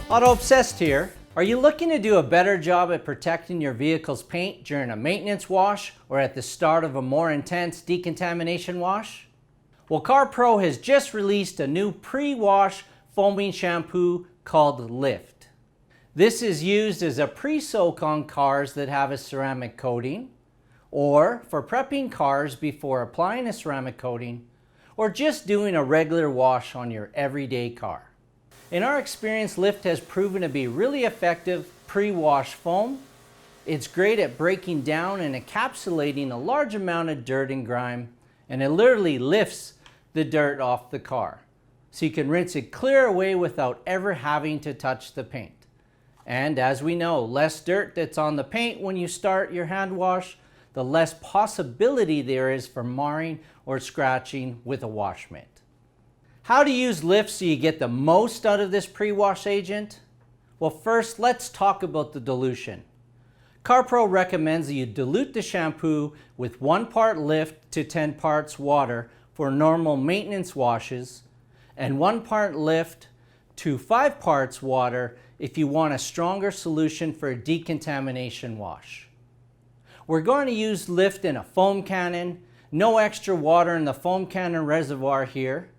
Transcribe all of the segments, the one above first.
Auto Obsessed here. Are you looking to do a better job at protecting your vehicle's paint during a maintenance wash or at the start of a more intense decontamination wash? Well, CarPro has just released a new pre-wash foaming shampoo called Lift. This is used as a pre-soak on cars that have a ceramic coating, or for prepping cars before applying a ceramic coating, or just doing a regular wash on your everyday car. In our experience, Lift has proven to be really effective pre-wash foam. It's great at breaking down and encapsulating a large amount of dirt and grime, and it literally lifts the dirt off the car. So you can rinse it clear away without ever having to touch the paint. And as we know, less dirt that's on the paint when you start your hand wash, the less possibility there is for marring or scratching with a wash mitt. How to use Lift so you get the most out of this pre-wash agent? Well, first let's talk about the dilution. CarPro recommends that you dilute the shampoo with 1 part Lift to 10 parts water for normal maintenance washes, and 1 part Lift to 5 parts water if you want a stronger solution for a decontamination wash. We're going to use Lift in a foam cannon. No extra water in the foam cannon reservoir here,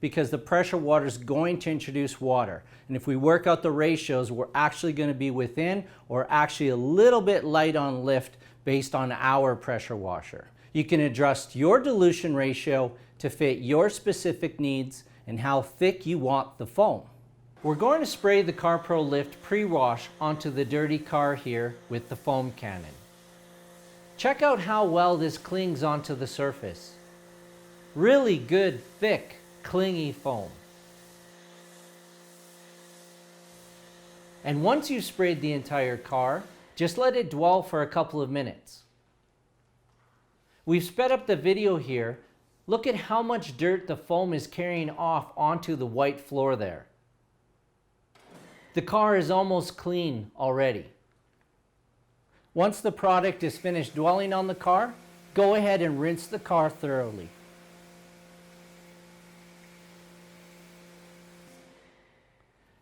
because the pressure water is going to introduce water. And if we work out the ratios, we're actually going to be within or actually a little bit light on Lift based on our pressure washer. You can adjust your dilution ratio to fit your specific needs and how thick you want the foam. We're going to spray the CarPro Lift pre-wash onto the dirty car here with the foam cannon. Check out how well this clings onto the surface. Really good, thick, clingy foam. And once you've sprayed the entire car, just let it dwell for a couple of minutes. We've sped up the video here. Look at how much dirt the foam is carrying off onto the white floor there. The car is almost clean already. Once the product is finished dwelling on the car, go ahead and rinse the car thoroughly.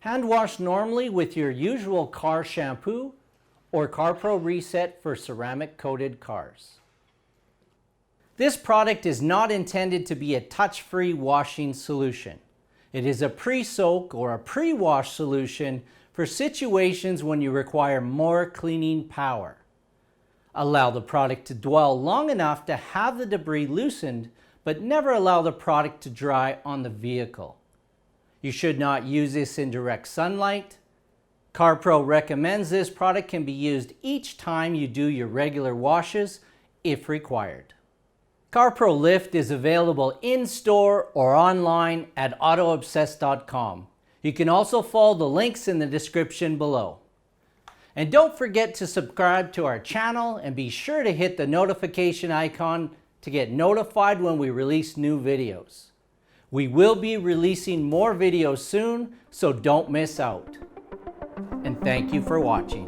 Hand wash normally with your usual car shampoo or CarPro Reset for ceramic coated cars. This product is not intended to be a touch-free washing solution. It is a pre-soak or a pre-wash solution for situations when you require more cleaning power. Allow the product to dwell long enough to have the debris loosened, but never allow the product to dry on the vehicle. You should not use this in direct sunlight. CarPro recommends this product can be used each time you do your regular washes if required. CarPro Lift is available in-store or online at autoobsessed.com. You can also follow the links in the description below. And don't forget to subscribe to our channel and be sure to hit the notification icon to get notified when we release new videos. We will be releasing more videos soon, so don't miss out. And thank you for watching.